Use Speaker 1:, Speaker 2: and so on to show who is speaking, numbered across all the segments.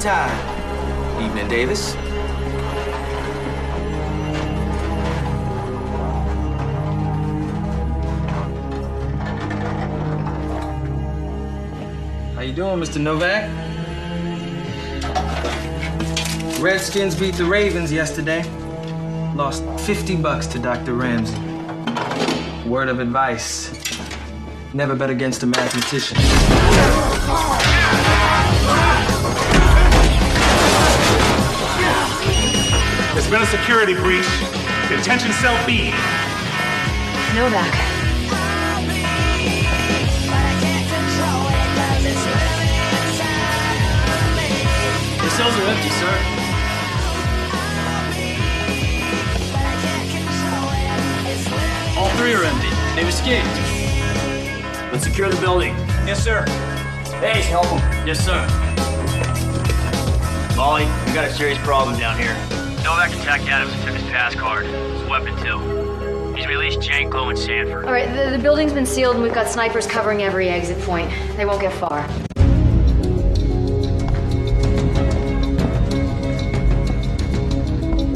Speaker 1: time. Evening, Davis. How you doing, Mr. Novak? Redskins beat the Ravens yesterday. Lost $50 to Dr. Ramsey. Word of advice. Never bet against a mathematician.
Speaker 2: There's been a security breach. Detention cell B.
Speaker 3: Novak.
Speaker 1: The cells are empty, sir.
Speaker 4: All three are empty. They've escaped. Let's secure the building.
Speaker 1: Yes, sir.
Speaker 4: Hayes, help them. Yes, sir. Molly, we got a serious problem down here. Novak attacked Adams and took his pass card. His weapon, too. He's released Janko and Sanford.
Speaker 3: All right, the building's been sealed and we've got snipers covering every exit point. They won't get far.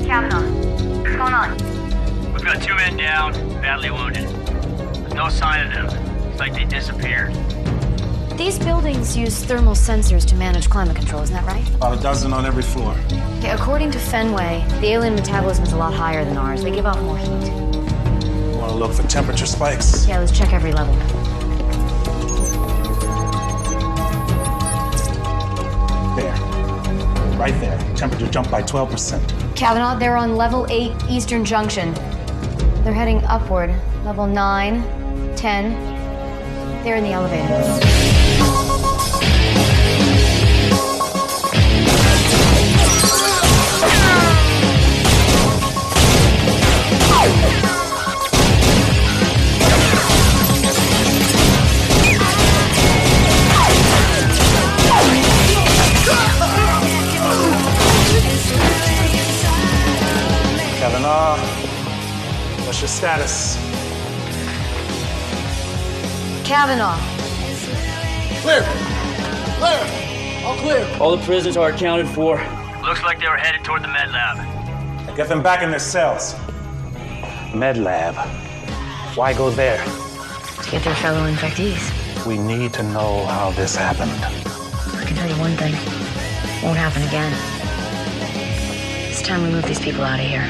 Speaker 3: Kavanaugh, what's going on?
Speaker 4: We've got 2 men down, badly wounded. There's no sign of them. It's like they disappeared.
Speaker 3: These buildings use thermal sensors to manage climate control, isn't that right?
Speaker 2: About a dozen on every floor.
Speaker 3: Okay, according to Fenway, the alien metabolism is a lot higher than ours. They give off more heat.
Speaker 2: Want to look for temperature spikes?
Speaker 3: Yeah, let's check every level.
Speaker 2: There. Right there. Temperature jumped by 12%.
Speaker 3: Kavanaugh, they're on level 8 Eastern Junction. They're heading upward. Level 9, 10. They're in the elevator.
Speaker 2: Kavanaugh, what's your status?
Speaker 3: Kavanaugh.
Speaker 5: Clear. Clear. All clear.
Speaker 4: All the prisoners are accounted for. Looks like they were headed toward the med lab.
Speaker 2: Now get them back in their cells.
Speaker 6: Med lab. Why go there?
Speaker 3: To get their fellow infectees.
Speaker 6: We need to know how this happened.
Speaker 3: I can tell you one thing. Won't happen again. It's time we move these people out of here.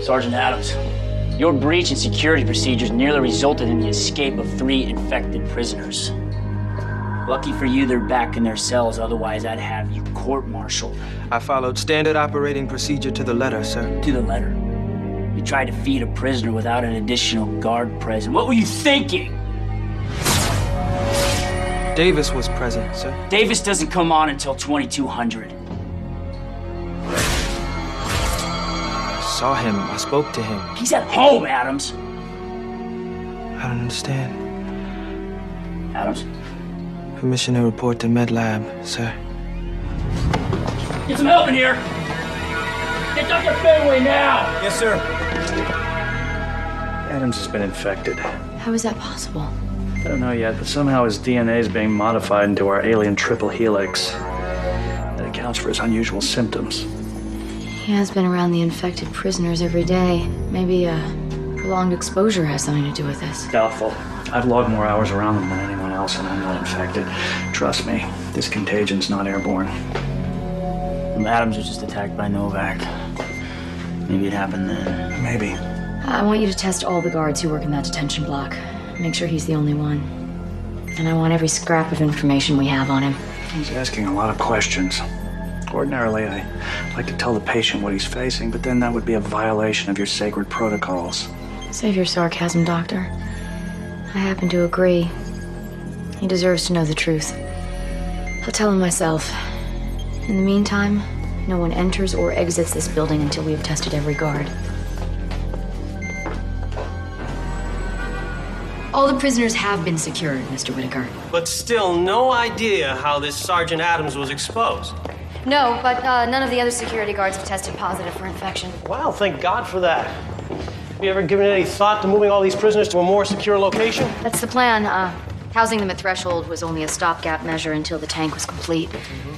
Speaker 4: Sergeant Adams, your breach in security procedures nearly resulted in the escape of 3 infected prisoners. Lucky for you, they're back in their cells, otherwise I'd have you court-martialed.
Speaker 1: I followed standard operating procedure to the letter, sir.
Speaker 4: To the letter. You tried to feed a prisoner without an additional guard present. What were you thinking?
Speaker 1: Davis was present, sir.
Speaker 4: Davis doesn't come on until 2200.
Speaker 1: I saw him. I spoke to him.
Speaker 4: He's at home, Adams.
Speaker 1: I don't understand.
Speaker 4: Adams?
Speaker 1: Permission to report to Med Lab, sir.
Speaker 4: Get some help in here! Get Dr. Fenway now!
Speaker 1: Yes, sir.
Speaker 7: Adams has been infected.
Speaker 3: How is that possible?
Speaker 7: I don't know yet, but somehow his DNA is being modified into our alien triple helix. That accounts for his unusual symptoms.
Speaker 3: He has been around the infected prisoners every day. Maybe prolonged exposure has something to do with this.
Speaker 7: Doubtful. I've logged more hours around them than anyone else, and I'm not infected. Trust me, this contagion's not airborne.
Speaker 4: Adams was just attacked by Novak. Maybe it happened then.
Speaker 7: Maybe.
Speaker 3: I want you to test all the guards who work in that detention block. Make sure he's the only one. And I want every scrap of information we have on him.
Speaker 7: He's asking a lot of questions. Ordinarily, I like to tell the patient what he's facing, but then that would be a violation of your sacred protocols.
Speaker 3: Save your sarcasm, Doctor. I happen to agree. He deserves to know the truth. I'll tell him myself. In the meantime, no one enters or exits this building until we have tested every guard. All the prisoners have been secured, Mr. Whitaker.
Speaker 8: But still no idea how this Sergeant Adams was exposed.
Speaker 3: No, but none of the other security guards have tested positive for infection.
Speaker 8: Well, thank God for that. Have you ever given any thought to moving all these prisoners to a more secure location?
Speaker 3: That's the plan. Housing them at Threshold was only a stopgap measure until the tank was complete.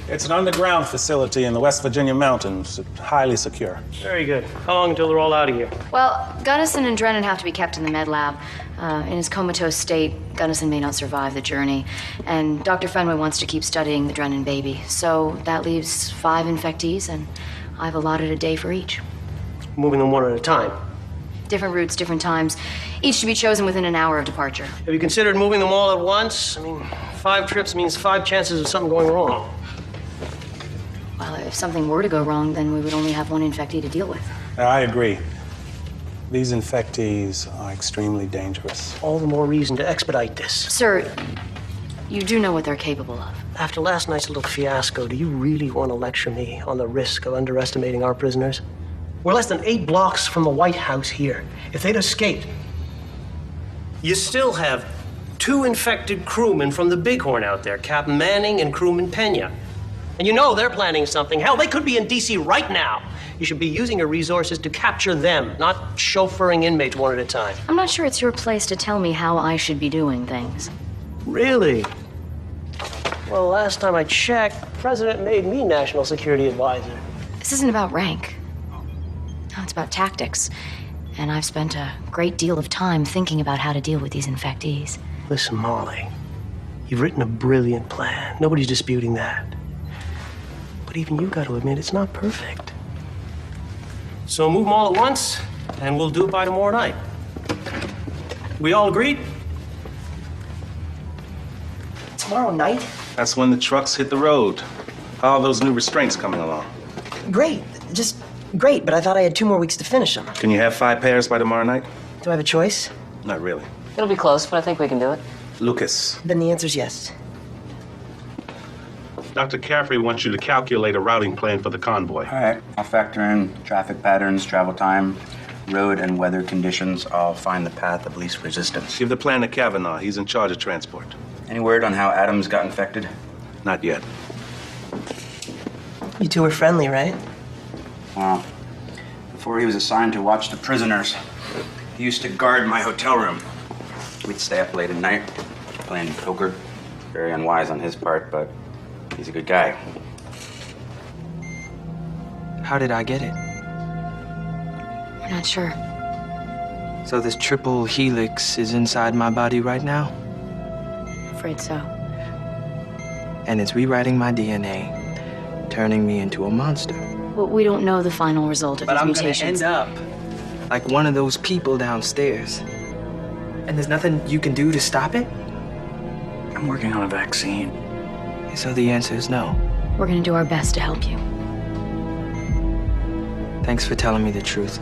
Speaker 2: It's an underground facility in the West Virginia mountains, highly secure.
Speaker 8: Very good. How long until they're all out of here?
Speaker 3: Well, Gunnison and Drennan have to be kept in the med lab. In his comatose state, Gunnison may not survive the journey. And Dr. Fenway wants to keep studying the Drennan baby. So that leaves 5 infectees, and I've allotted a day for each.
Speaker 8: Moving them one at a time.
Speaker 3: Different routes, different times. Each to be chosen within an hour of departure.
Speaker 8: Have you considered moving them all at once? I mean, 5 trips means 5 chances of something going wrong.
Speaker 3: Well, if something were to go wrong, then we would only have 1 infectee to deal with.
Speaker 2: I agree. These infectees are extremely dangerous.
Speaker 8: All the more reason to expedite this.
Speaker 3: Sir, you do know what they're capable of.
Speaker 8: After last night's little fiasco, do you really want to lecture me on the risk of underestimating our prisoners? We're less than 8 blocks from the White House here. If they'd escaped, you still have 2 infected crewmen from the Bighorn out there, Captain Manning and crewman Pena. And you know they're planning something. Hell, they could be in D.C. right now. You should be using your resources to capture them, not chauffeuring inmates one at a time.
Speaker 3: I'm not sure it's your place to tell me how I should be doing things.
Speaker 8: Really? Well, last time I checked, the President made me National Security Advisor.
Speaker 3: This isn't about rank. No, it's about tactics. And I've spent a great deal of time thinking about how to deal with these infectees.
Speaker 8: Listen, Molly, you've written a brilliant plan. Nobody's disputing that. But even you got to admit it's not perfect. So move them all at once, and we'll do it by tomorrow night. We all agreed?
Speaker 9: Tomorrow night?
Speaker 6: That's when the trucks hit the road. All those new restraints coming along.
Speaker 9: Great. Just great, but I thought I had 2 more weeks to finish them.
Speaker 6: Can you have 5 pairs by tomorrow night?
Speaker 9: Do I have a choice?
Speaker 6: Not really.
Speaker 10: It'll be close, but I think we can do it.
Speaker 6: Lucas.
Speaker 9: Then the answer's yes.
Speaker 11: Dr. Caffrey wants you to calculate a routing plan for the convoy.
Speaker 12: All right. I'll factor in traffic patterns, travel time, road and weather conditions. I'll find the path of least resistance.
Speaker 6: Give the plan to Kavanaugh. He's in charge of transport.
Speaker 12: Any word on how Adams got infected?
Speaker 6: Not yet.
Speaker 9: You 2 were friendly, right?
Speaker 12: Well, before he was assigned to watch the prisoners, he used to guard my hotel room. We'd stay up late at night, playing poker. Very unwise on his part, but he's a good guy.
Speaker 1: How did I get it?
Speaker 3: We're not sure.
Speaker 1: So this triple helix is inside my body right now?
Speaker 3: Afraid so.
Speaker 1: And it's rewriting my DNA, turning me into a monster.
Speaker 3: But we don't know the final result of
Speaker 1: But
Speaker 3: these
Speaker 1: I'm
Speaker 3: mutations.
Speaker 1: gonna end up like one of those people downstairs. And there's nothing you can do to stop it?
Speaker 7: I'm working on a vaccine.
Speaker 1: So the answer is no.
Speaker 3: We're gonna do our best to help you.
Speaker 1: Thanks for telling me the truth.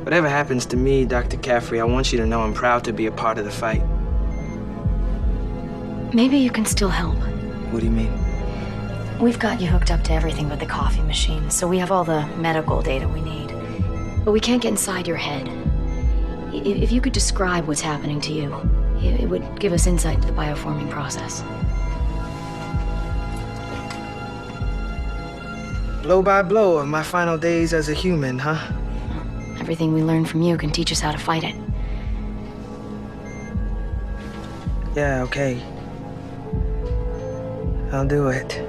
Speaker 1: Whatever happens to me, Dr. Caffrey, I want you to know I'm proud to be a part of the fight.
Speaker 3: Maybe you can still help.
Speaker 1: What do you mean?
Speaker 3: We've got you hooked up to everything but the coffee machine, so we have all the medical data we need. But we can't get inside your head. If you could describe what's happening to you, it would give us insight into the bioforming process.
Speaker 1: Blow by blow of my final days as a human, huh?
Speaker 3: Everything we learn from you can teach us how to fight it.
Speaker 1: Yeah, okay. I'll do it.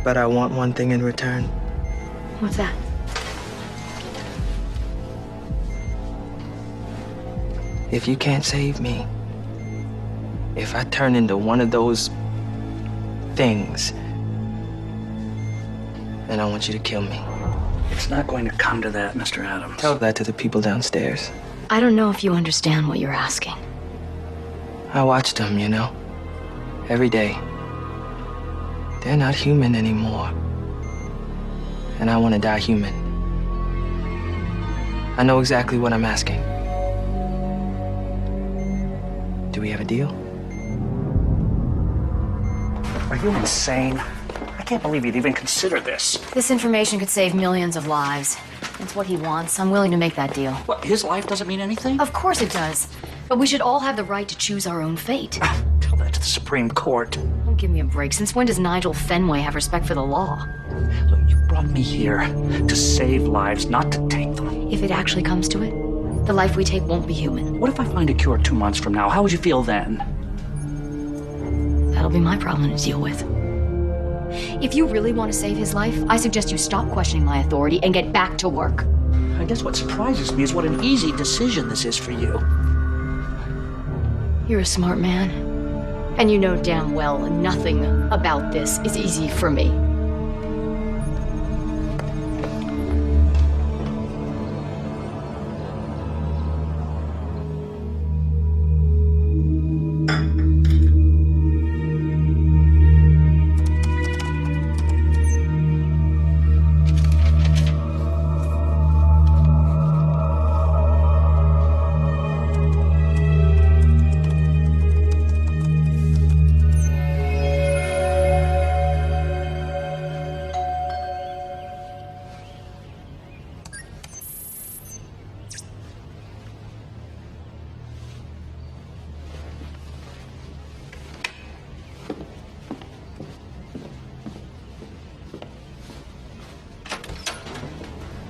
Speaker 1: But I want one thing in return.
Speaker 3: What's that?
Speaker 1: If you can't save me, if I turn into one of those things, then I want you to kill me.
Speaker 7: It's not going to come to that, Mr. Adams.
Speaker 1: Tell that to the people downstairs.
Speaker 3: I don't know if you understand what you're asking.
Speaker 1: I watched them, you know, every day. They're not human anymore. And I want to die human. I know exactly what I'm asking. Do we have a deal?
Speaker 7: Are you insane? I can't believe you'd even consider this.
Speaker 3: This information could save millions of lives. It's what he wants. I'm willing to make that deal.
Speaker 7: What, his life doesn't mean anything?
Speaker 3: Of course it does. But we should all have the right to choose our own fate.
Speaker 7: Tell that to the Supreme Court.
Speaker 3: Don't give me a break. Since when does Nigel Fenway have respect for the law?
Speaker 7: Look, you brought me here to save lives, not to take them.
Speaker 3: If it actually comes to it, the life we take won't be human.
Speaker 7: What if I find a cure 2 months from now? How would you feel then?
Speaker 3: That'll be my problem to deal with. If you really want to save his life, I suggest you stop questioning my authority and get back to work.
Speaker 7: I guess what surprises me is what an easy decision this is for you.
Speaker 3: You're a smart man. And you know damn well nothing about this is easy for me.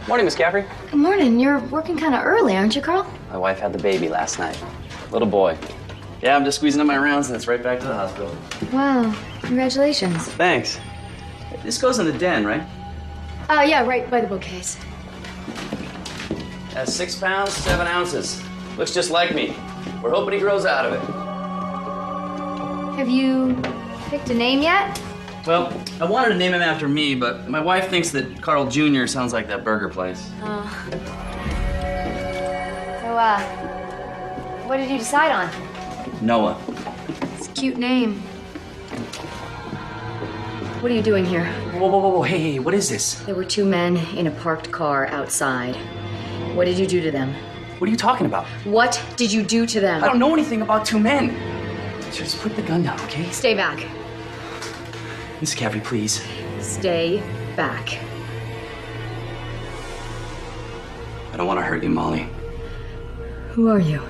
Speaker 13: Morning, Miss Caffrey.
Speaker 3: Good morning. You're working kind of early, aren't you, Carl?
Speaker 13: My wife had the baby last night. Little boy. Yeah, I'm just squeezing up my rounds and it's right back to the hospital.
Speaker 3: Wow. Congratulations.
Speaker 13: Thanks. This goes in the den, right?
Speaker 3: Yeah, right by the bookcase.
Speaker 13: That's 6 pounds, 7 ounces. Looks just like me. We're hoping he grows out of it.
Speaker 3: Have you picked a name yet?
Speaker 13: Well, I wanted to name him after me, but my wife thinks that Carl Jr. sounds like that burger place.
Speaker 3: Oh. So, what did you decide on?
Speaker 13: Noah.
Speaker 3: It's a cute name. What are you doing here?
Speaker 13: Whoa, hey, what is this?
Speaker 3: There were 2 men in a parked car outside. What did you do to them?
Speaker 13: What are you talking about?
Speaker 3: What did you do to them?
Speaker 13: I don't know anything about 2 men. Just put the gun down, okay?
Speaker 3: Stay back.
Speaker 13: Miss Caffrey, please.
Speaker 3: Stay back.
Speaker 13: I don't want to hurt you, Molly.
Speaker 3: Who are you?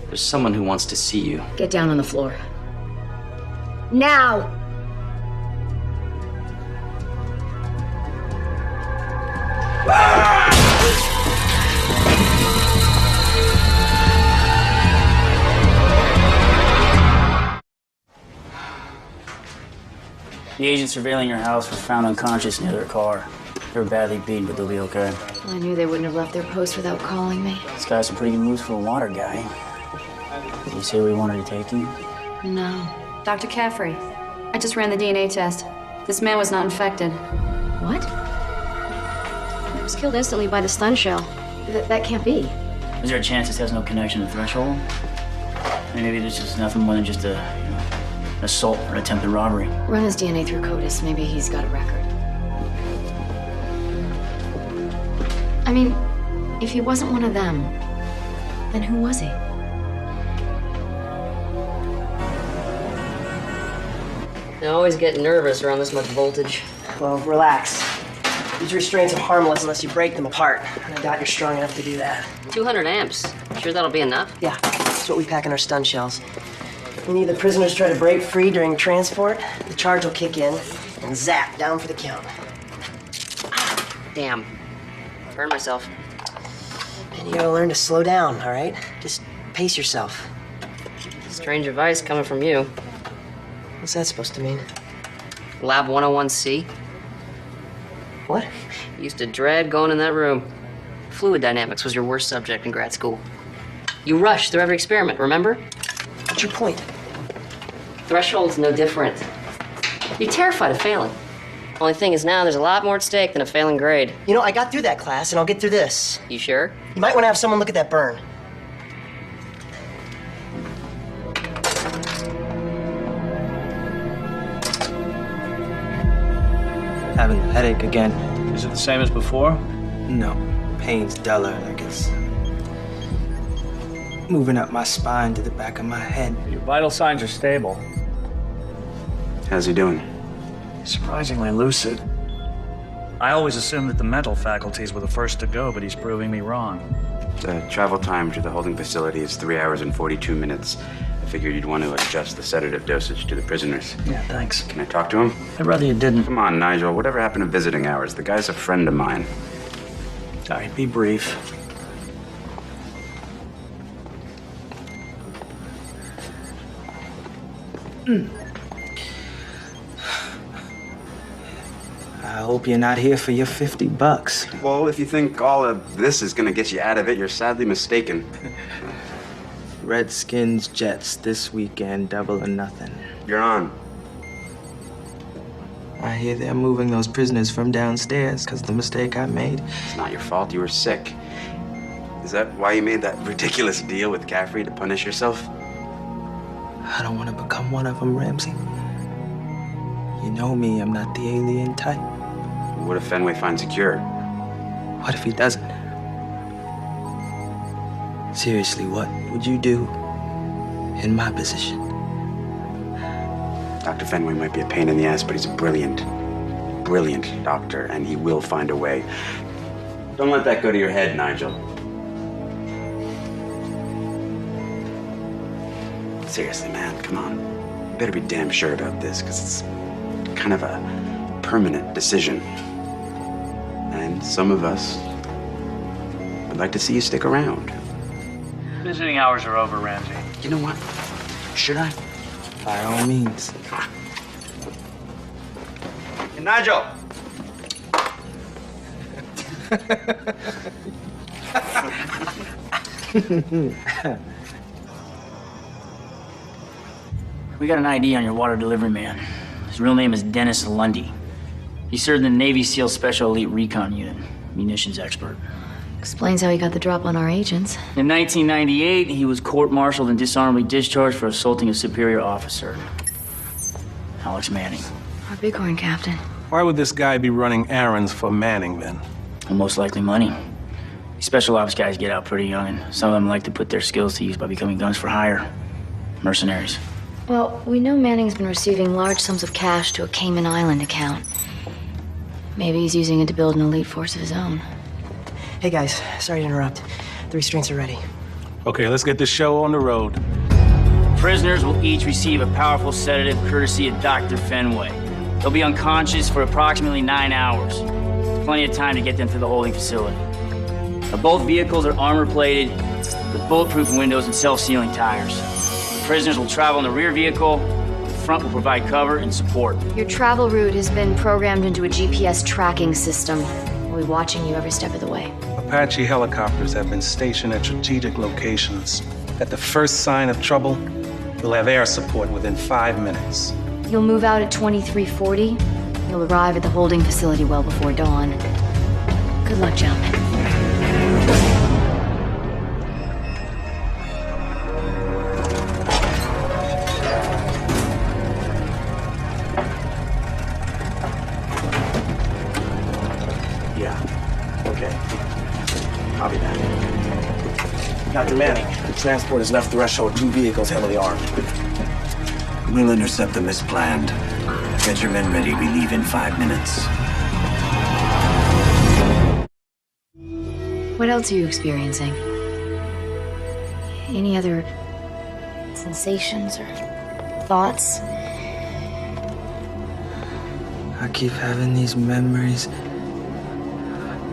Speaker 13: There's someone who wants to see you.
Speaker 3: Get down on the floor. Now!
Speaker 4: The agents surveilling your house were found unconscious near their car. They were badly beaten, but they'll be okay.
Speaker 3: I knew they wouldn't have left their post without calling me.
Speaker 4: This guy's some pretty good moves for a water guy. Did he say where he wanted to take you?
Speaker 3: No.
Speaker 14: Dr. Caffrey, I just ran the DNA test. This man was not infected.
Speaker 3: What?
Speaker 14: He was killed instantly by the stun shell.
Speaker 3: That can't be.
Speaker 4: Is there a chance this has no connection to Threshold? I mean, maybe this is nothing more than just an assault or attempted robbery.
Speaker 3: Run his DNA through CODIS. Maybe he's got a record. I mean, if he wasn't one of them, then who was he?
Speaker 10: I always get nervous around this much voltage.
Speaker 9: Well, relax. These restraints are harmless unless you break them apart. And I doubt you're strong enough to do that.
Speaker 10: 200 amps. Sure that'll be enough?
Speaker 9: Yeah, that's what we pack in our stun shells. When either prisoners try to break free during transport, the charge will kick in and zap down for the count.
Speaker 10: Damn. Burned myself.
Speaker 9: And you gotta learn to slow down, all right? Just pace yourself.
Speaker 10: Strange advice coming from you.
Speaker 9: What's that supposed to mean?
Speaker 10: Lab 101C.
Speaker 9: What?
Speaker 10: Used to dread going in that room. Fluid dynamics was your worst subject in grad school. You rushed through every experiment, remember?
Speaker 9: What's your point?
Speaker 10: Threshold's no different. You're terrified of failing. Only thing is now there's a lot more at stake than a failing grade.
Speaker 9: You know, I got through that class, and I'll get through this.
Speaker 10: You sure?
Speaker 9: You might want to have someone look at that burn.
Speaker 1: Having a headache again.
Speaker 7: Is it the same as before?
Speaker 1: No. Pain's duller, like it's moving up my spine to the back of my head.
Speaker 7: Your vital signs are stable.
Speaker 12: How's he doing?
Speaker 7: Surprisingly lucid. I always assumed that the mental faculties were the first to go, but he's proving me wrong.
Speaker 12: The travel time to the holding facility is 3 hours and 42 minutes. I figured you'd want to adjust the sedative dosage to the prisoners.
Speaker 7: Yeah, thanks.
Speaker 12: Can I talk to him?
Speaker 7: I'd rather you didn't.
Speaker 12: Come on, Nigel. Whatever happened to visiting hours? The guy's a friend of mine.
Speaker 7: All right, be brief.
Speaker 1: I hope you're not here for your $50.
Speaker 12: Well, if you think all of this is gonna get you out of it, you're sadly mistaken.
Speaker 1: Redskins, Jets, this weekend, double or nothing.
Speaker 12: You're on.
Speaker 1: I hear they're moving those prisoners from downstairs because of the mistake I made.
Speaker 12: It's not your fault. You were sick. Is that why you made that ridiculous deal with Caffrey to punish yourself?
Speaker 1: I don't want to become one of them, Ramsey. You know me, I'm not the alien type.
Speaker 12: What if Fenway finds a cure?
Speaker 1: What if he doesn't? Seriously, what would you do in my position?
Speaker 12: Dr. Fenway might be a pain in the ass, but he's a brilliant doctor, and he will find a way. Don't let that go to your head, Nigel. Seriously, man, come on. You better be damn sure about this, because it's kind of a permanent decision. And some of us would like to see you stick around.
Speaker 7: Visiting hours are over, Ramsey.
Speaker 12: You know what? Should I?
Speaker 1: By all means.
Speaker 12: Hey, Nigel!
Speaker 4: We got an ID on your water delivery man. His real name is Dennis Lundy. He served in the Navy SEAL Special Elite Recon Unit, munitions expert.
Speaker 3: Explains how he got the drop on our agents.
Speaker 4: In 1998, he was court-martialed and dishonorably discharged for assaulting a superior officer. Alex Manning.
Speaker 3: Our bighorn captain.
Speaker 11: Why would this guy be running errands for Manning, then?
Speaker 4: Well, most likely money. These special ops guys get out pretty young, and some of them like to put their skills to use by becoming guns for hire. Mercenaries.
Speaker 3: Well, we know Manning's been receiving large sums of cash to a Cayman Island account. Maybe he's using it to build an elite force of his own.
Speaker 9: Hey guys, sorry to interrupt. The restraints are ready.
Speaker 11: Okay, let's get this show on the road.
Speaker 4: Prisoners will each receive a powerful sedative courtesy of Dr. Fenway. They'll be unconscious for approximately 9 hours. There's plenty of time to get them to the holding facility. Now, both vehicles are armor-plated with bulletproof windows and self-sealing tires. The prisoners will travel in the rear vehicle. The front will provide cover and support.
Speaker 3: Your travel route has been programmed into a GPS tracking system. We'll be watching you every step of the way.
Speaker 11: Apache helicopters have been stationed at strategic locations. At the first sign of trouble, we'll have air support within 5 minutes.
Speaker 3: You'll move out at 2340. You'll arrive at the holding facility well before dawn. Good luck, gentlemen.
Speaker 8: I'll be back. Dr. Manning, the transport has left threshold. 2 vehicles heavily armed.
Speaker 15: We'll intercept them as planned. Get your men ready. We leave in 5 minutes.
Speaker 3: What else are you experiencing? Any other sensations or thoughts?
Speaker 1: I keep having these memories.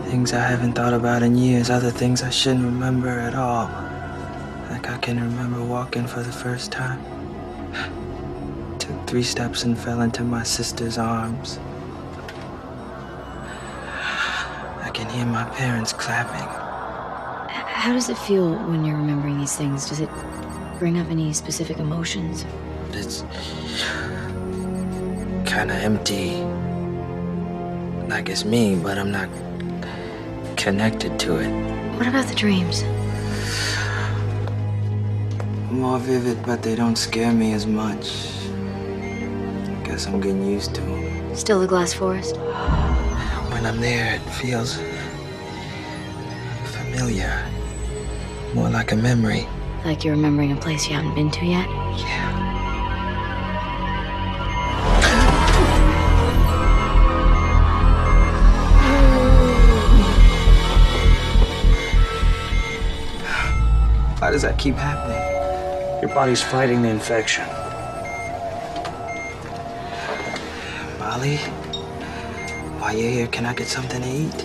Speaker 1: Things I haven't thought about in years, other things I shouldn't remember at all. Like I can remember walking for the first time. Took 3 steps and fell into my sister's arms. I can hear my parents clapping.
Speaker 3: How does it feel when you're remembering these things? Does it bring up any specific emotions?
Speaker 1: It's kind of empty. Like it's me, but I'm not connected to it.
Speaker 3: What about the dreams?
Speaker 1: More vivid, but they don't scare me as much. Guess I'm getting used to them.
Speaker 3: Still the glass forest?
Speaker 1: When I'm there, it feels familiar. More like a memory.
Speaker 3: Like you're remembering a place you haven't been to yet?
Speaker 1: Yeah. does that keep happening?
Speaker 7: Your body's fighting the infection.
Speaker 1: Molly, while you're here, can I get something to eat?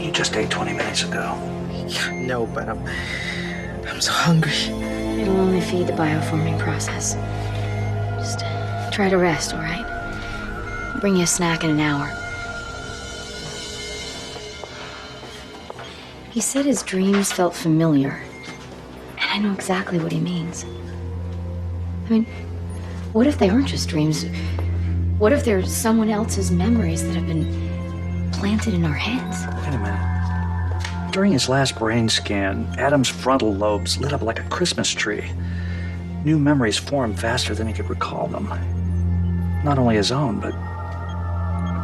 Speaker 7: You just ate 20 minutes ago.
Speaker 1: No, but I'm so hungry.
Speaker 3: It'll only feed the bioforming process. Just try to rest, all right? I'll bring you a snack in an hour. He said his dreams felt familiar. And I know exactly what he means. I mean, what if they aren't just dreams? What if they're someone else's memories that have been planted in our heads?
Speaker 7: Wait a minute. During his last brain scan, Adam's frontal lobes lit up like a Christmas tree. New memories formed faster than he could recall them. Not only his own, but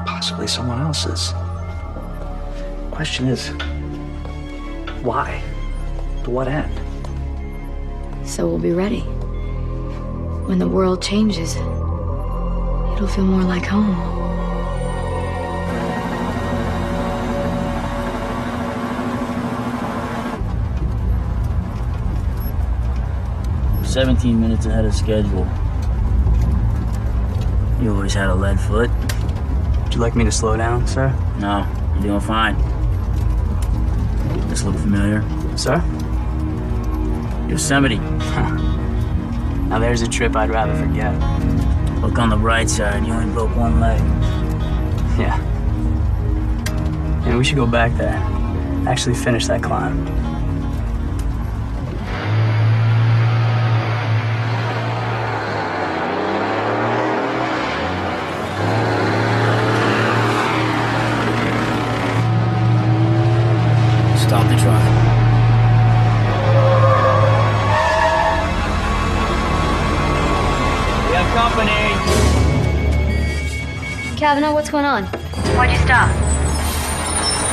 Speaker 7: possibly someone else's. Question is, why? To what end?
Speaker 3: So we'll be ready. When the world changes, it'll feel more like home.
Speaker 4: 17 minutes ahead of schedule. You always had a lead foot.
Speaker 13: Would you like me to slow down, sir?
Speaker 4: No, you're doing fine. This look familiar?
Speaker 13: Sir?
Speaker 4: Yosemite.
Speaker 13: Now there's a trip I'd rather forget.
Speaker 4: Look on the bright side, you only broke one leg.
Speaker 13: Yeah. Yeah, we should go back there. Actually finish that climb.
Speaker 4: Stop the truck. We have company.
Speaker 3: Kavanaugh, what's going on?
Speaker 14: Why'd you stop?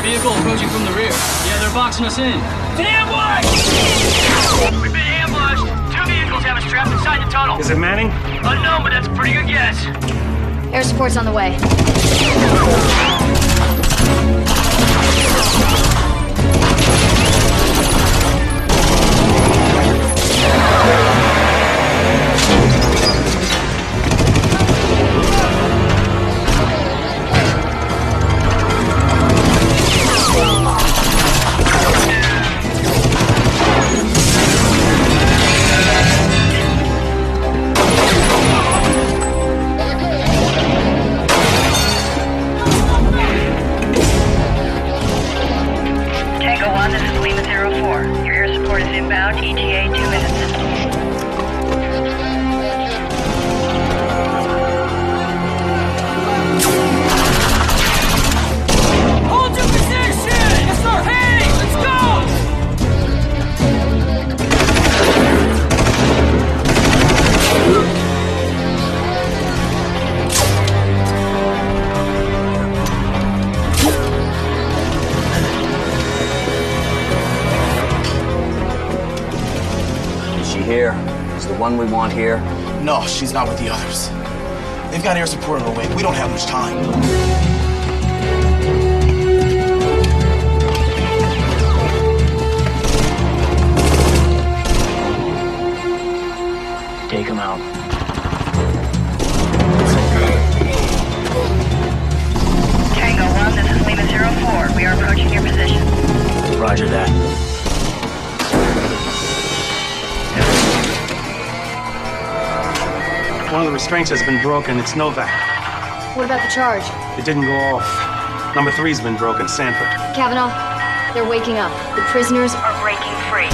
Speaker 4: Vehicle approaching from the rear. Yeah, they're boxing us in. It's an ambush! We've been ambushed. 2 vehicles have us trapped inside the tunnel.
Speaker 2: Is it Manning?
Speaker 4: Unknown, but that's a pretty good guess.
Speaker 3: Air support's on the way.
Speaker 13: One we want here?
Speaker 5: No, she's not with the others. They've got air support on the way. We don't have much time.
Speaker 13: Take him out.
Speaker 14: Tango 1, this is Lima 04. We are approaching your position.
Speaker 4: Roger that.
Speaker 2: One of the restraints has been broken. It's Novak.
Speaker 3: What about the charge?
Speaker 2: It didn't go off. Number 3's been broken. Sanford.
Speaker 3: Kavanaugh, they're waking up. The prisoners
Speaker 14: Are breaking free.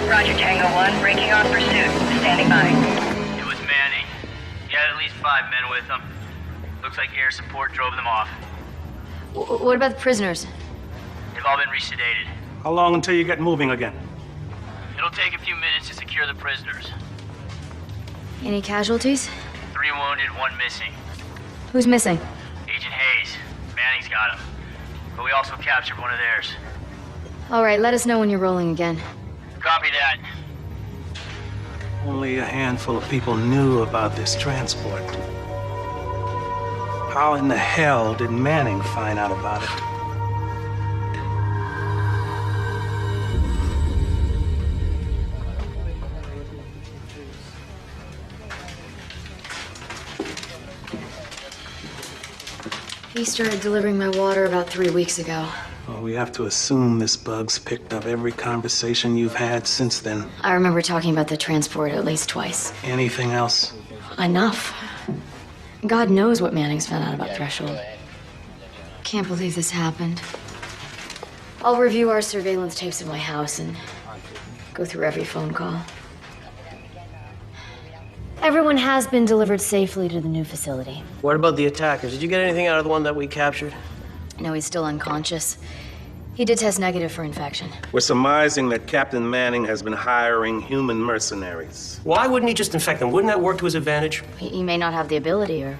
Speaker 14: Roger, Tango 1, breaking on pursuit. Standing by.
Speaker 4: It was Manning. 5 men with them. Looks like air support drove them off.
Speaker 3: What about the prisoners?
Speaker 4: They've all been resedated.
Speaker 11: How long until you get moving again?
Speaker 4: It'll take a few minutes to secure the prisoners.
Speaker 3: Any casualties?
Speaker 4: 3 wounded, 1 missing.
Speaker 3: Who's missing?
Speaker 4: Agent Hayes. Manning's got him. But we also captured one of theirs.
Speaker 3: All right, let us know when you're rolling again.
Speaker 4: Copy that.
Speaker 11: Only a handful of people knew about this transport. How in the hell did Manning find out about it?
Speaker 3: He started delivering my water about 3 weeks ago.
Speaker 11: Well, we have to assume this bug's picked up every conversation you've had since then.
Speaker 3: I remember talking about the transport at least twice.
Speaker 11: Anything else?
Speaker 3: Enough. God knows what Manning's found out about Threshold. Can't believe this happened. I'll review our surveillance tapes of my house and go through every phone call. Everyone has been delivered safely to the new facility.
Speaker 8: What about the attackers? Did you get anything out of the one that we captured?
Speaker 3: No, he's still unconscious. He did test negative for infection.
Speaker 11: We're surmising that Captain Manning has been hiring human mercenaries.
Speaker 8: Why wouldn't he just infect them? Wouldn't that work to his advantage?
Speaker 3: He may not have the ability, or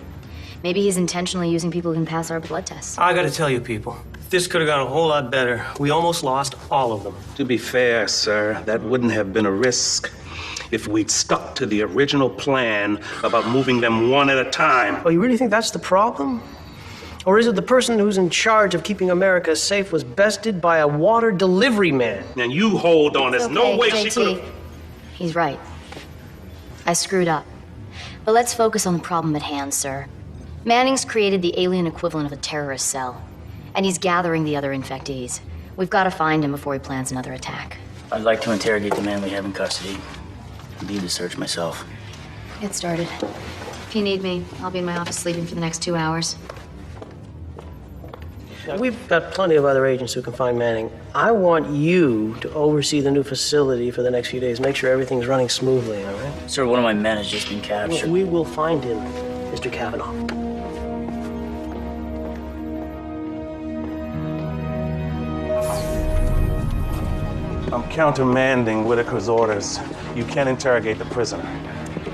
Speaker 3: maybe he's intentionally using people who can pass our blood tests.
Speaker 8: I gotta tell you, people, this could have gone a whole lot better. We almost lost all of them.
Speaker 11: To be fair, sir, that wouldn't have been a risk if we'd stuck to the original plan about moving them one at a time.
Speaker 8: Oh, you really think that's the problem? Or is it the person who's in charge of keeping America safe was bested by a water delivery man?
Speaker 11: And you hold on. There's no way she could.
Speaker 3: He's right. I screwed up. But let's focus on the problem at hand, sir. Manning's created the alien equivalent of a terrorist cell, and he's gathering the other infectees. We've got to find him before he plans another attack.
Speaker 4: I'd like to interrogate the man we have in custody. Lead the search myself.
Speaker 3: Get started. If you need me, I'll be in my office sleeping for the next 2 hours.
Speaker 8: Now, we've got plenty of other agents who can find Manning. I want you to oversee the new facility for the next few days. Make sure everything's running smoothly, all right?
Speaker 4: Sir, one of my men has just been captured.
Speaker 8: We will find him, Mr. Kavanaugh.
Speaker 11: I'm countermanding Whitaker's orders. You can interrogate the prisoner.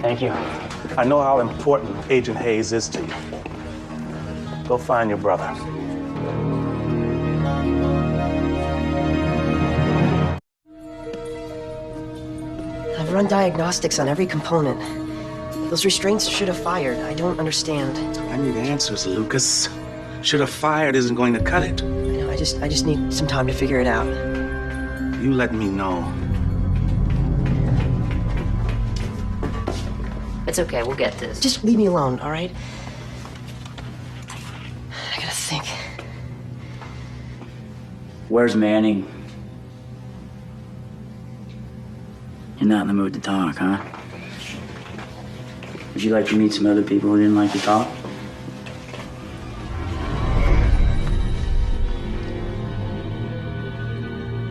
Speaker 4: Thank you.
Speaker 11: I know how important Agent Hayes is to you. Go find your brother.
Speaker 9: I've run diagnostics on every component. Those restraints should have fired. I don't understand.
Speaker 11: I need answers, Lucas. Should have fired isn't going to cut it.
Speaker 9: I know, I just need some time to figure it out.
Speaker 11: You let me know.
Speaker 10: It's okay, we'll get this.
Speaker 9: Just leave me alone, all right? I gotta think.
Speaker 4: Where's Manning? You're not in the mood to talk, huh? Would you like to meet some other people who didn't like to talk?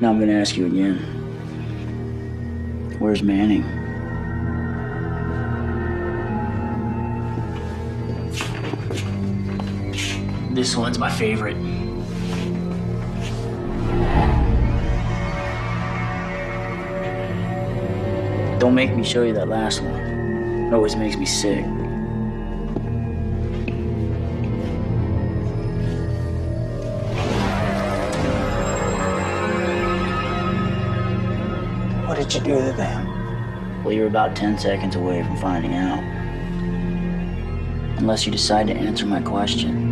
Speaker 4: Now I'm gonna ask you again. Where's Manning? This one's my favorite. Don't make me show you that last one. It always makes me sick.
Speaker 9: What did you do to them?
Speaker 4: Well, you're about 10 seconds away from finding out. Unless you decide to answer my question.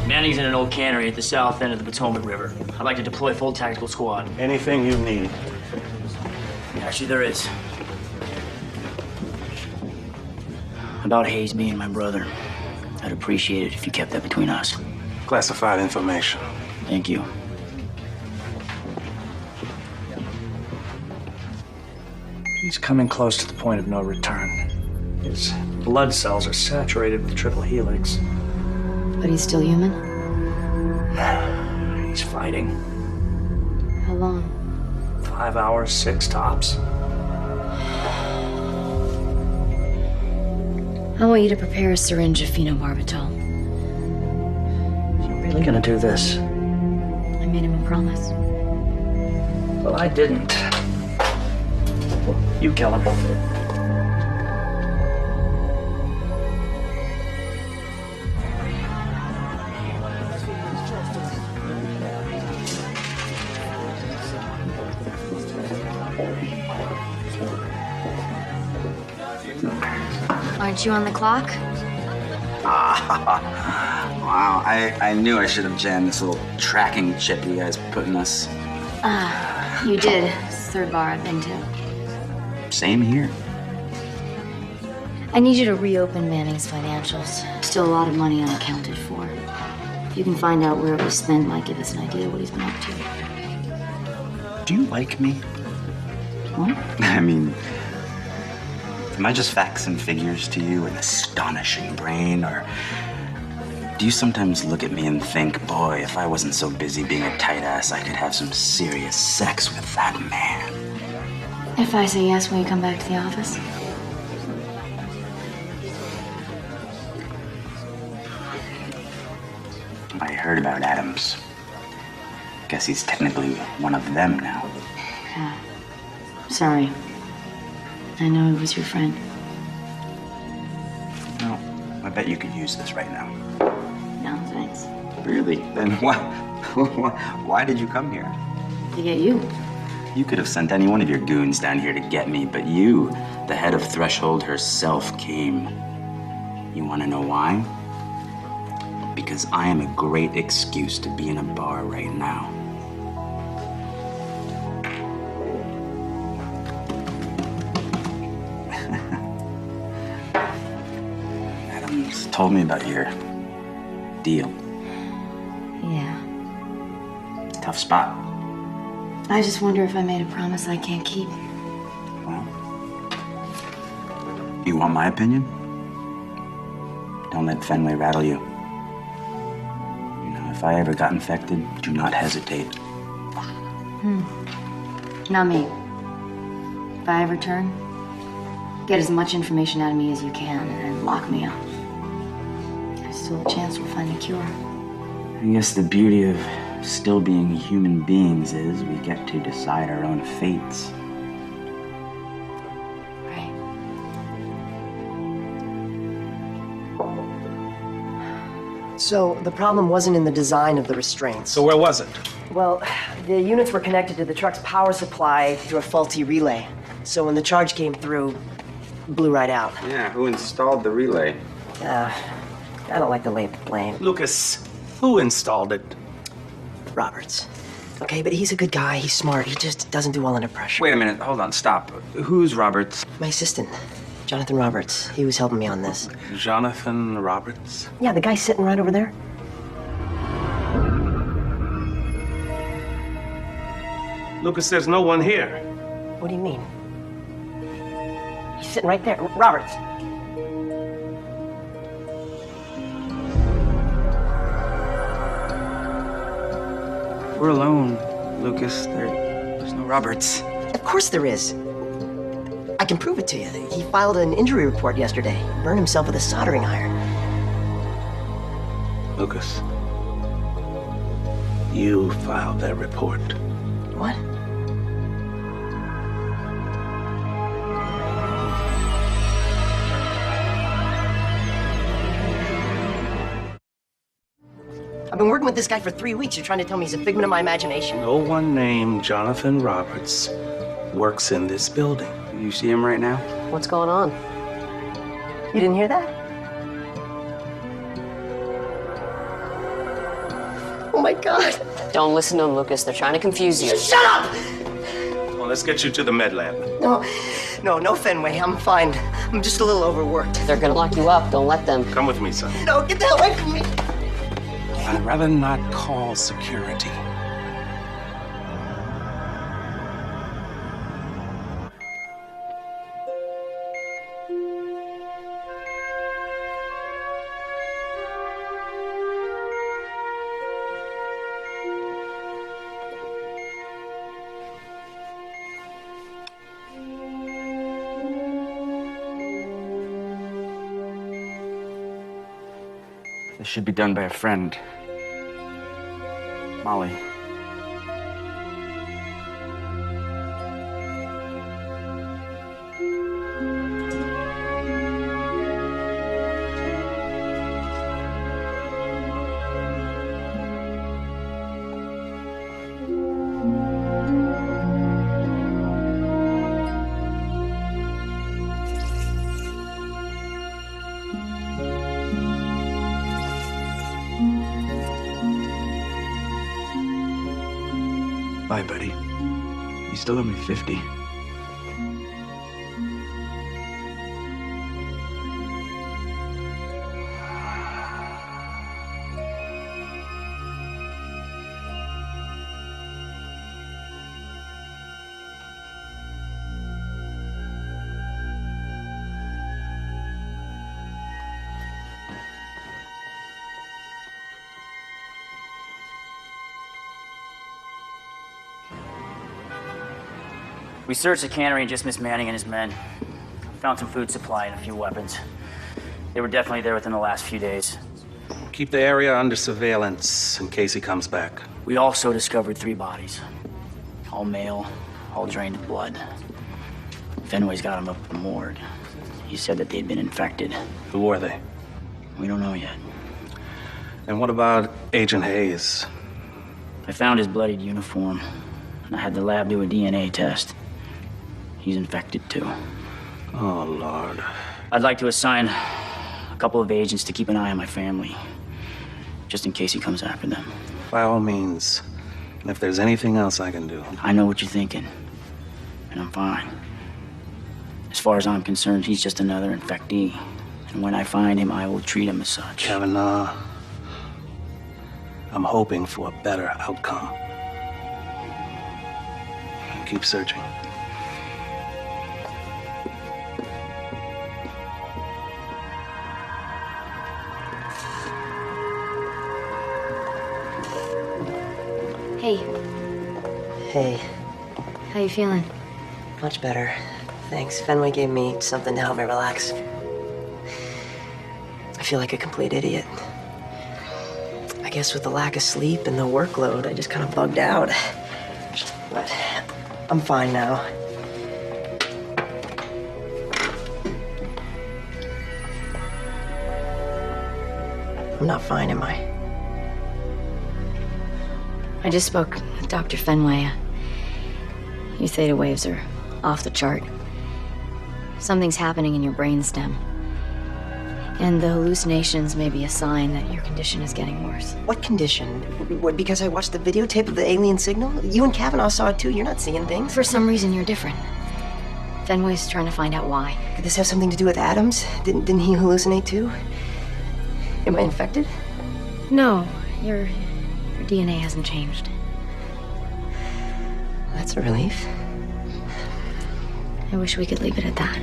Speaker 4: Manning's in an old cannery at the south end of the Potomac River. I'd like to deploy full tactical squad.
Speaker 11: Anything you need.
Speaker 4: Actually, there is. About Hayes being my brother. I'd appreciate it if you kept that between us.
Speaker 11: Classified information.
Speaker 4: Thank you.
Speaker 7: He's coming close to the point of no return. His blood cells are saturated with triple helix.
Speaker 3: But he's still human?
Speaker 7: He's fighting.
Speaker 3: How long?
Speaker 7: 5 hours, 6 tops.
Speaker 3: I want you to prepare a syringe of phenobarbital.
Speaker 7: You really gonna do this?
Speaker 3: I made him a promise.
Speaker 7: Well, I didn't. You kill him.
Speaker 3: Aren't you on the clock?
Speaker 12: Wow, I knew I should have jammed this little tracking chip you guys put in us.
Speaker 3: You did. It's the third bar I've been to.
Speaker 12: Same here.
Speaker 3: I need you to reopen Manning's financials. Still a lot of money unaccounted for. If you can find out where it was spent, might give us an idea what he's been up to.
Speaker 12: Do you like me?
Speaker 3: What?
Speaker 12: I mean, am I just facts and figures to you, an astonishing brain, or do you sometimes look at me and think, boy, if I wasn't so busy being a tight ass, I could have some serious sex with that man?
Speaker 3: If I say yes, will you come back to the office?
Speaker 12: I heard about Adams. Guess he's technically one of them now.
Speaker 3: Yeah. Sorry. I know he was your friend.
Speaker 12: No, I bet you could use this right now.
Speaker 3: No, thanks.
Speaker 12: Really? Then why did you come here?
Speaker 3: To get you.
Speaker 12: You could have sent any one of your goons down here to get me, but you, the head of Threshold herself, came. You want to know why? Because I am a great excuse to be in a bar right now. Adams told me about your deal.
Speaker 3: Yeah.
Speaker 12: Tough spot.
Speaker 3: I just wonder if I made a promise I can't keep.
Speaker 12: Well, you want my opinion? Don't let Fenway rattle you. You know, if I ever got infected, do not hesitate.
Speaker 3: Not me. If I ever turn, get as much information out of me as you can and lock me up. There's still a chance we'll find a cure.
Speaker 12: I guess the beauty of still being human beings is we get to decide our own fates.
Speaker 3: Right.
Speaker 9: So the problem wasn't in the design of the restraints.
Speaker 8: So where was it?
Speaker 9: Well, the units were connected to the truck's power supply through a faulty relay. So when the charge came through, it blew right out.
Speaker 12: Yeah, who installed the relay?
Speaker 9: I don't like to lay blame.
Speaker 8: Lucas, who installed it?
Speaker 9: Roberts. Okay, but he's a good guy. He's smart. He just doesn't do well under pressure.
Speaker 12: Wait a minute, hold on, stop. Who's Roberts?
Speaker 9: My assistant, Jonathan Roberts. He was helping me on this.
Speaker 11: Jonathan Roberts?
Speaker 9: Yeah, the guy sitting right over there.
Speaker 8: Lucas, there's no one here.
Speaker 9: What do you mean? He's sitting right there. Roberts.
Speaker 12: We're alone, Lucas. There's no Roberts.
Speaker 9: Of course there is. I can prove it to you. He filed an injury report yesterday. Burned himself with a soldering iron.
Speaker 8: Lucas, you filed that report.
Speaker 9: What? I've been working with this guy for 3 weeks. You're trying to tell me he's a figment of my imagination?
Speaker 8: No one named Jonathan Roberts works in this building.
Speaker 12: You see him right now?
Speaker 9: What's going on? You didn't hear that? Oh my God.
Speaker 10: Don't listen to them, Lucas. They're trying to confuse you.
Speaker 9: Shut up!
Speaker 8: Well, let's get you to the med lab.
Speaker 9: No, Fenway. I'm fine. I'm just a little overworked.
Speaker 10: They're gonna lock you up. Don't let them.
Speaker 8: Come with me, son.
Speaker 9: No, get the hell away from me!
Speaker 11: I'd rather not call security.
Speaker 12: This should be done by a friend. Molly.
Speaker 1: Bye, buddy. You still owe me 50.
Speaker 4: We searched the cannery and just missed Manning and his men. Found some food supply and a few weapons. They were definitely there within the last few days.
Speaker 11: Keep the area under surveillance in case he comes back.
Speaker 4: We also discovered 3 bodies. All male, all drained of blood. Fenway's got them up at the morgue. He said that they'd been infected.
Speaker 11: Who were they?
Speaker 4: We don't know yet.
Speaker 11: And what about Agent Hayes?
Speaker 4: I found his bloodied uniform. I had the lab do a DNA test. He's infected too.
Speaker 11: Oh, Lord.
Speaker 4: I'd like to assign a couple of agents to keep an eye on my family, just in case he comes after them.
Speaker 11: By all means. And if there's anything else I can do.
Speaker 4: I know what you're thinking, and I'm fine. As far as I'm concerned, he's just another infectee. And when I find him, I will treat him as such.
Speaker 11: Kevin, I'm hoping for a better outcome. Keep searching.
Speaker 3: Hey.
Speaker 9: Hey,
Speaker 3: How you feeling?
Speaker 9: much better. Thanks. Fenway gave me something to help me relax. I feel like a complete idiot. I guess with the lack of sleep and the workload, I just kind of bugged out. But I'm fine now. I'm not fine, am I?
Speaker 3: I just spoke with Dr. Fenway. Your theta waves are off the chart. Something's happening in your brainstem. And the hallucinations may be a sign that your condition is getting worse.
Speaker 9: What condition? What, because I watched the videotape of the alien signal? You and Kavanaugh saw it too. You're not seeing things.
Speaker 3: For some reason, you're different. Fenway's trying to find out why.
Speaker 9: Could this have something to do with Adams? Didn't he hallucinate too? Am I infected?
Speaker 3: No, your DNA hasn't changed.
Speaker 9: That's a relief.
Speaker 3: I wish we could leave it at that.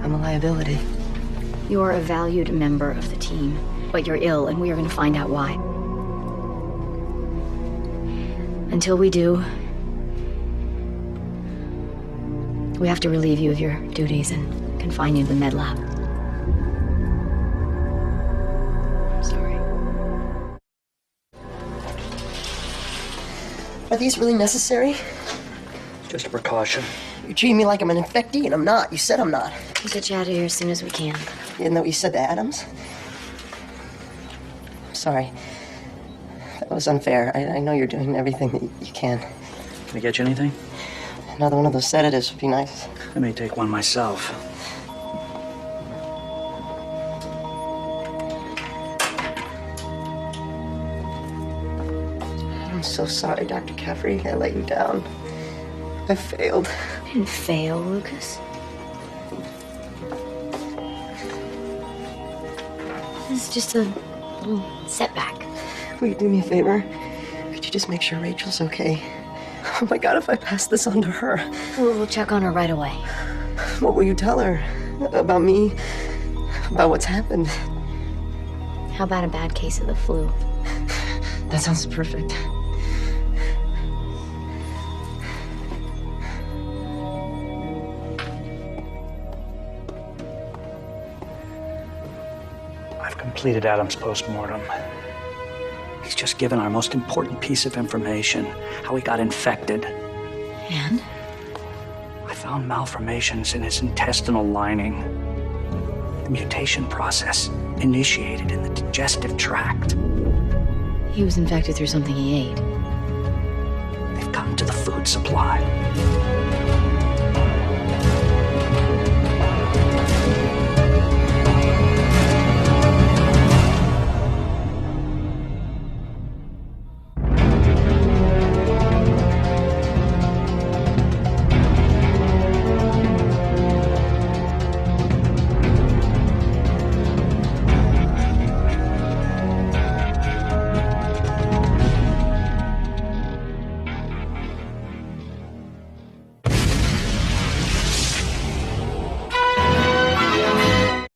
Speaker 9: I'm a liability.
Speaker 3: You're a valued member of the team, but you're ill, and we are going to find out why. Until we do, we have to relieve you of your duties and confine you to the med lab. Sorry.
Speaker 9: Are these really necessary?
Speaker 7: Just a precaution.
Speaker 9: You're treating me like I'm an infectee, and I'm not. You said I'm not.
Speaker 3: We'll get you out of here as soon as we can.
Speaker 9: Isn't that what you said to Adams? I'm sorry. That was unfair. I know you're doing everything that you can.
Speaker 7: Can I get you anything?
Speaker 9: Another one of those sedatives would be nice.
Speaker 7: I may take one myself.
Speaker 9: I'm so sorry, Dr. Caffrey. I let you down. I failed.
Speaker 3: You didn't fail, Lucas. This is just a little setback.
Speaker 9: Will you do me a favor? Could you just make sure Rachel's okay? Oh my God, if I pass this on to her.
Speaker 3: We'll check on her right away.
Speaker 9: What will you tell her? About me? About what's happened?
Speaker 3: How about a bad case of the flu?
Speaker 9: That sounds perfect.
Speaker 7: I've completed Adam's postmortem. He's just given our most important piece of information, how he got infected.
Speaker 3: And?
Speaker 7: I found malformations in his intestinal lining. The mutation process initiated in the digestive tract.
Speaker 3: He was infected through something he ate.
Speaker 7: They've gotten to the food supply.